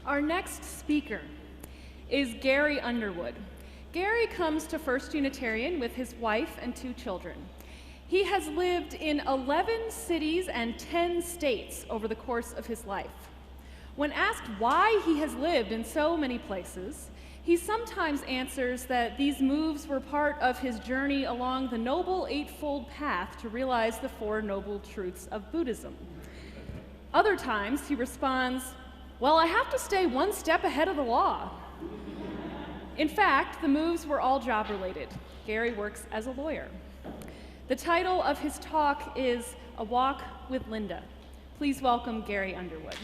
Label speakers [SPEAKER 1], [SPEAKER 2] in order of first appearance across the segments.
[SPEAKER 1] Our next speaker is Gary Underwood. Gary comes to First Unitarian with his wife and 2 children. He has lived in 11 cities and 10 states over the course of his life. When asked why he has lived in so many places, he sometimes answers that these moves were part of his journey along the Noble Eightfold Path to realize the 4 noble truths of Buddhism. Other times he responds, "Well, I have to stay one step ahead of the law." In fact, the moves were all job-related. Gary works as a lawyer. The title of his talk is A Walk with Linda. Please welcome Gary Underwood.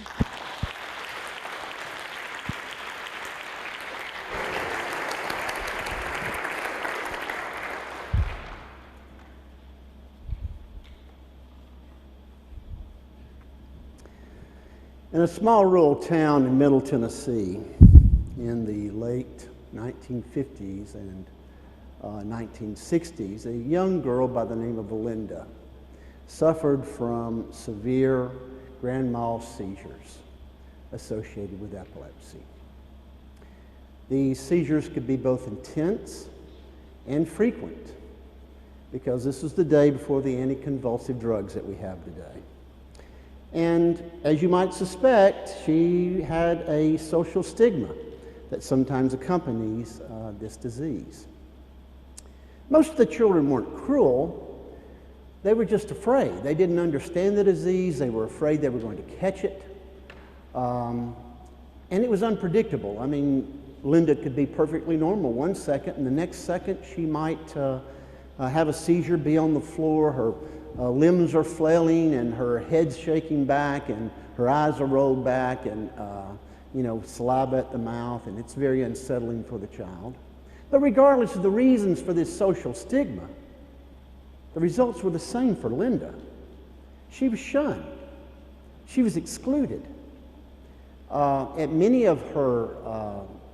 [SPEAKER 2] In a small rural town in Middle Tennessee in the late 1950s and 1960s, a young girl by the name of Linda suffered from severe grand mal seizures associated with epilepsy. These seizures could be both intense and frequent because this was the day before the anticonvulsive drugs that we have today. And as you might suspect, she had a social stigma that sometimes accompanies this disease. Most of the children weren't cruel. They were just afraid. They didn't understand the disease. They were afraid they were going to catch it. And it was unpredictable. I mean, Linda could be perfectly normal one second, and the next second she might have a seizure, be on the floor. Her limbs are flailing, and her head's shaking back, and her eyes are rolled back, and saliva at the mouth, and it's very unsettling for the child. But regardless of the reasons for this social stigma, the results were the same for Linda. She was shunned. She was excluded. At many of her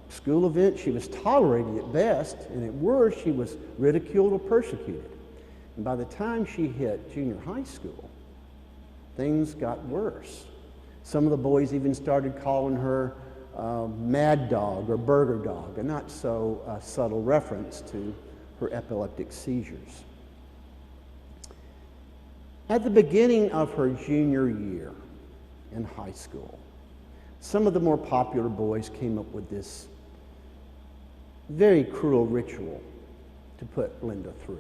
[SPEAKER 2] school events, she was tolerated at best, and at worst, she was ridiculed or persecuted. And by the time she hit junior high school, things got worse. Some of the boys even started calling her Mad Dog or Burger Dog, a not so subtle reference to her epileptic seizures. At the beginning of her junior year in high school, some of the more popular boys came up with this very cruel ritual to put Linda through.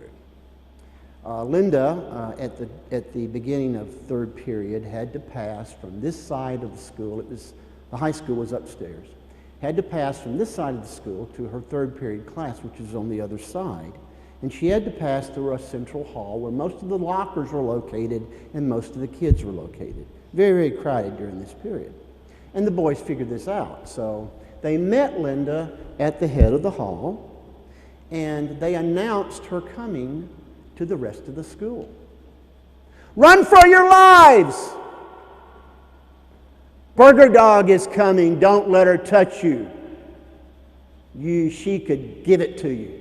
[SPEAKER 2] Linda, at the beginning of 3rd period, had to pass from this side of the school. The high school was upstairs. Had to pass from this side of the school to her 3rd period class, which is on the other side. And she had to pass through a central hall where most of the lockers were located and most of the kids were located. Very, very crowded during this period. And the boys figured this out. So they met Linda at the head of the hall, and they announced her coming to the rest of the school. "Run for your lives! Burger Dog is coming. Don't let her touch you. She could give it to you."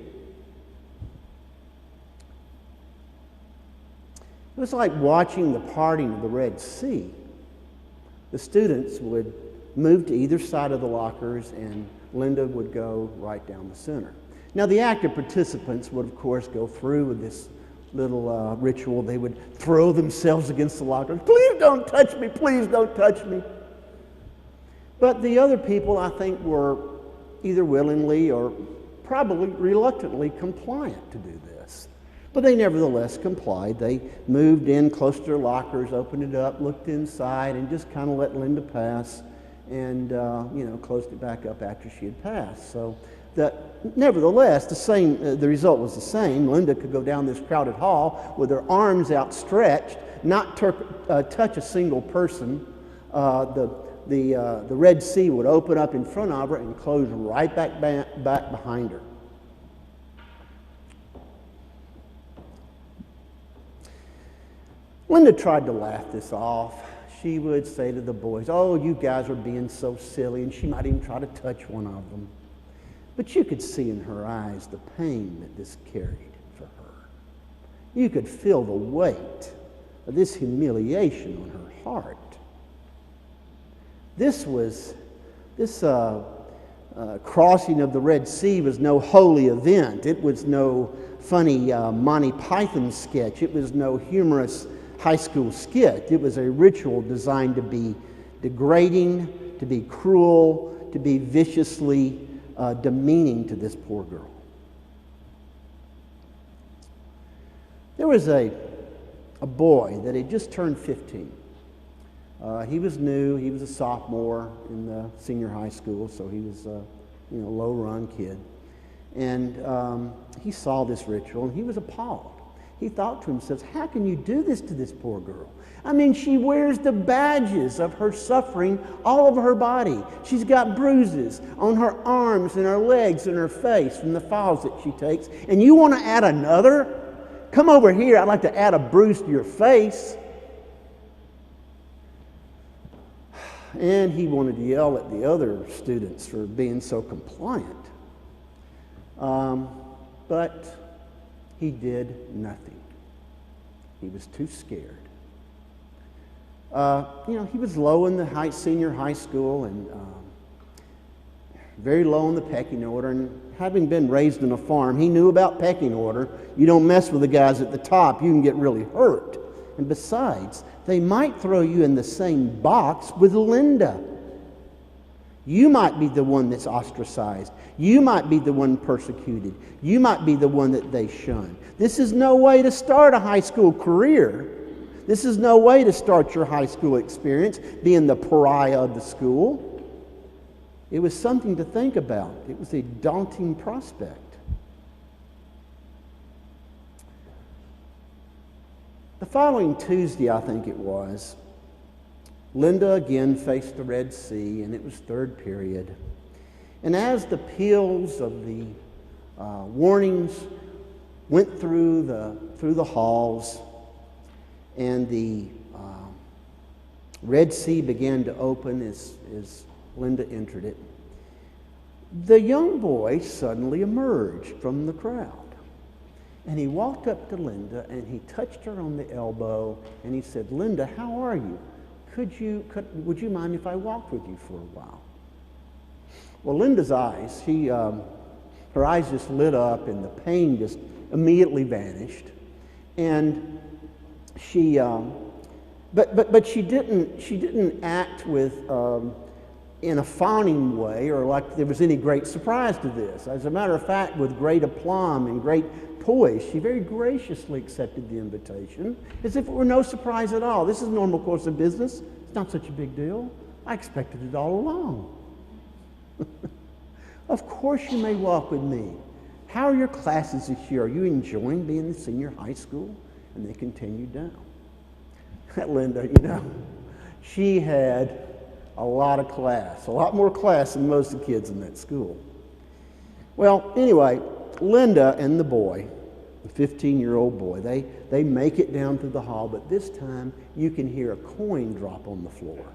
[SPEAKER 2] It was like watching the parting of the Red Sea. The students would move to either side of the lockers, and Linda would go right down the center. Now, the active participants would, of course, go through with this little ritual. They would throw themselves against the lockers. "Please don't touch me. Please don't touch me." But the other people, I think, were either willingly or probably reluctantly compliant to do this. But they nevertheless complied. They moved in close to their lockers, opened it up, looked inside, and just kind of let Linda pass, and closed it back up after she had passed. So nevertheless, the result was the same. Linda could go down this crowded hall with her arms outstretched, not touch a single person. The Red Sea would open up in front of her and close right back behind her. Linda tried to laugh this off. She would say to the boys, "Oh, you guys are being so silly," and she might even try to touch one of them. But you could see in her eyes the pain that this carried for her. You could feel the weight of this humiliation on her heart. This was This crossing of the Red Sea was no holy event. It was no funny Monty Python sketch. It was no humorous high school skit. It was a ritual designed to be degrading, to be cruel, to be viciously demeaning to this poor girl. There was a boy that had just turned 15. He was new. He was a sophomore in the senior high school, so he was a low-run kid. And he saw this ritual, and he was appalled. He thought to himself, how can you do this to this poor girl? I mean, she wears the badges of her suffering all over her body. She's got bruises on her arms and her legs and her face from the falls that she takes. And you want to add another? Come over here. I'd like to add a bruise to your face. And he wanted to yell at the other students for being so compliant. But he did nothing. He was too scared. He was low in the senior high school and very low in the pecking order. And having been raised on a farm, he knew about pecking order. You don't mess with the guys at the top. You can get really hurt. And besides, they might throw you in the same box with Linda. You might be the one that's ostracized. You might be the one persecuted. You might be the one that they shun. This is no way to start a high school career. This is no way to start your high school experience, being the pariah of the school. It was something to think about. It was a daunting prospect. The following Tuesday, I think it was, Linda again faced the Red Sea, and it was third period. And as the peals of the warnings went through the halls, and the Red Sea began to open as Linda entered it, the young boy suddenly emerged from the crowd. And he walked up to Linda, and he touched her on the elbow, and he said, "Linda, how are you? Would you mind if I walked with you for a while?" Well, Linda's eyes, her eyes just lit up, and the pain just immediately vanished. And she, but she didn't act with in a fawning way or like there was any great surprise to this. As a matter of fact, with great aplomb and great poise, she very graciously accepted the invitation as if it were no surprise at all. This is a normal course of business. It's not such a big deal. I expected it all along. Of course you may walk with me. How are your classes this year? Are you enjoying being in senior high school? And they continued down. Linda, she had a lot of class, a lot more class than most of the kids in that school. Well, anyway, Linda and the boy, the 15-year-old boy, they make it down through the hall, but this time you can hear a coin drop on the floor.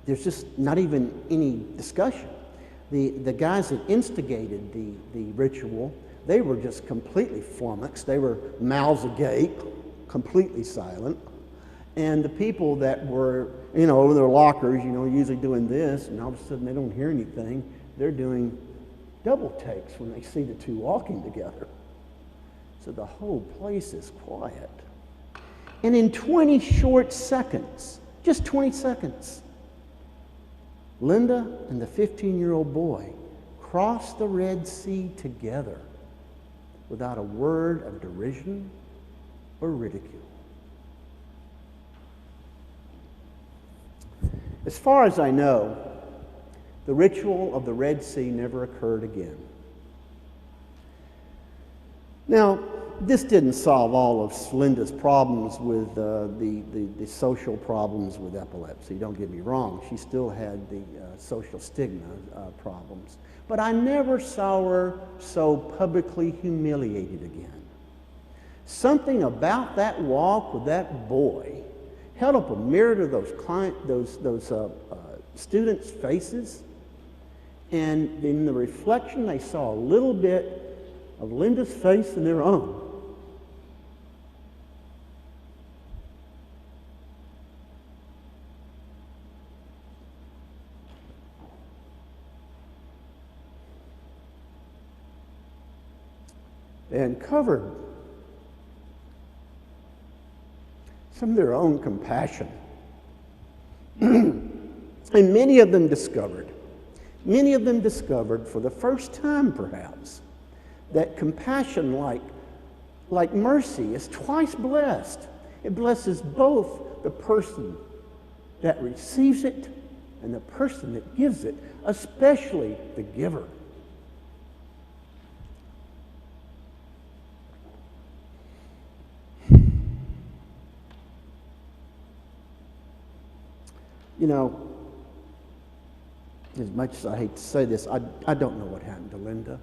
[SPEAKER 2] There's just not even any discussion. The guys that instigated the ritual, they were just completely flummoxed. They were mouths agape, completely silent. And the people that were, over their lockers, usually doing this, and all of a sudden they don't hear anything. They're doing double takes when they see the two walking together. So the whole place is quiet. And in 20 short seconds, just 20 seconds, Linda and the 15-year-old boy crossed the Red Sea together without a word of derision or ridicule. As far as I know, the ritual of the Red Sea never occurred again. Now, this didn't solve all of Linda's problems with the social problems with epilepsy. Don't get me wrong. She still had the social stigma problems. But I never saw her so publicly humiliated again. Something about that walk with that boy held up a mirror to those students' faces, and in the reflection they saw a little bit of Linda's face and their own. and covered some of their own compassion. And many of them discovered for the first time perhaps, that compassion like mercy is twice blessed. It blesses both the person that receives it and the person that gives it, especially the giver. You know, as much as I hate to say this, I don't know what happened to Linda.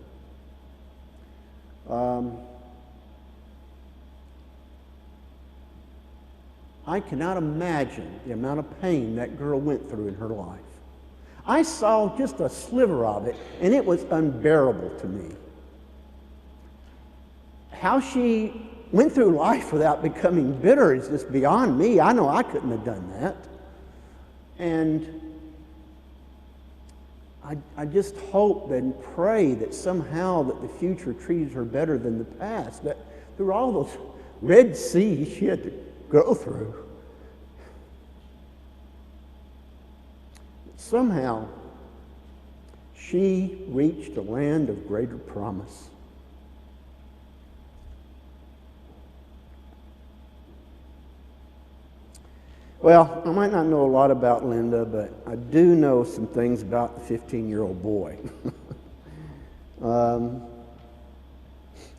[SPEAKER 2] I cannot imagine the amount of pain that girl went through in her life. I saw just a sliver of it, and it was unbearable to me. How she went through life without becoming bitter is just beyond me. I know I couldn't have done that. And I just hope and pray that somehow that the future treats her better than the past. That through all those Red Seas she had to go through, somehow she reached a land of greater promise. Well, I might not know a lot about Linda, but I do know some things about the 15-year-old boy.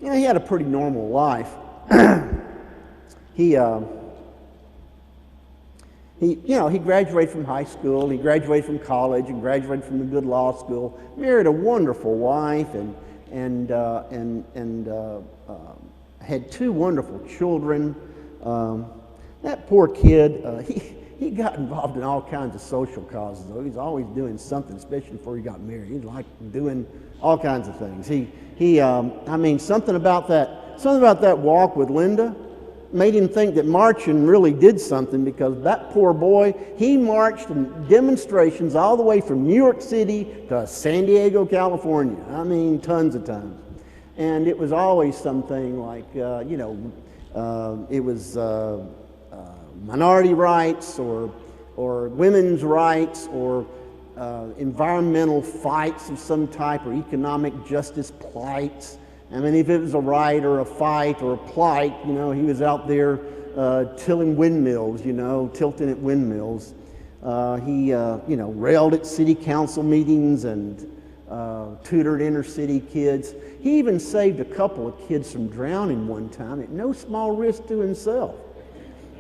[SPEAKER 2] He had a pretty normal life. He graduated from high school, he graduated from college, and graduated from a good law school. Married a wonderful wife, and had two wonderful children. That poor kid, he got involved in all kinds of social causes, though. He's always doing something, especially before he got married. He liked doing all kinds of things. Something about that walk with Linda made him think that marching really did something, because that poor boy, he marched in demonstrations all the way from New York City to San Diego, California. Tons of times. And it was always something like, it was minority rights or women's rights or environmental fights of some type or economic justice plights. If it was a right or a fight or a plight, he was out there tilting at windmills. He railed at city council meetings and tutored inner city kids. He even saved a couple of kids from drowning one time at no small risk to himself.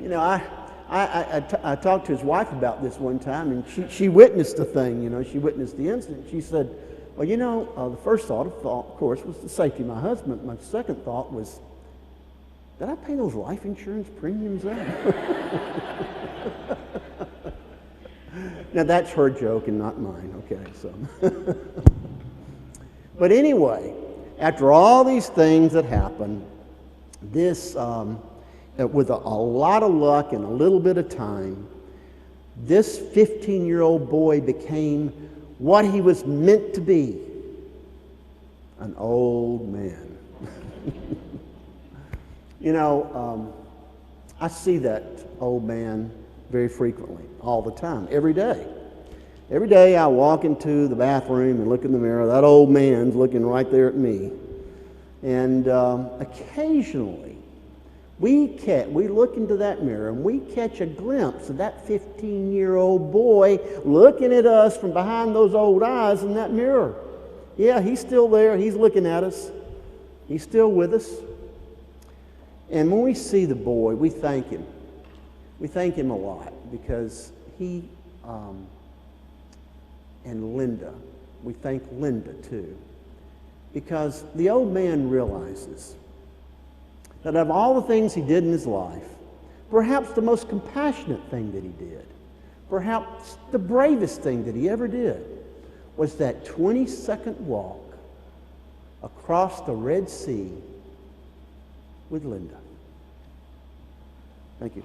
[SPEAKER 2] I talked to his wife about this one time, and she witnessed the thing, she witnessed the incident. She said, well, the first thought, of course, was the safety of my husband. My second thought was, did I pay those life insurance premiums out? Now, that's her joke and not mine, okay? So, but anyway, after all these things that happened, this, with a lot of luck and a little bit of time, this 15-year-old boy became what he was meant to be, an old man. I see that old man very frequently, all the time, every day. Every day I walk into the bathroom and look in the mirror, that old man's looking right there at me. And occasionally, we look into that mirror and we catch a glimpse of that 15-year-old boy looking at us from behind those old eyes in that mirror. Yeah, he's still there. He's looking at us. He's still with us. And when we see the boy, we thank him. We thank him a lot, because he and Linda, we thank Linda too, because the old man realizes that of all the things he did in his life, perhaps the most compassionate thing that he did, perhaps the bravest thing that he ever did, was that 20-second walk across the Red Sea with Linda. Thank you.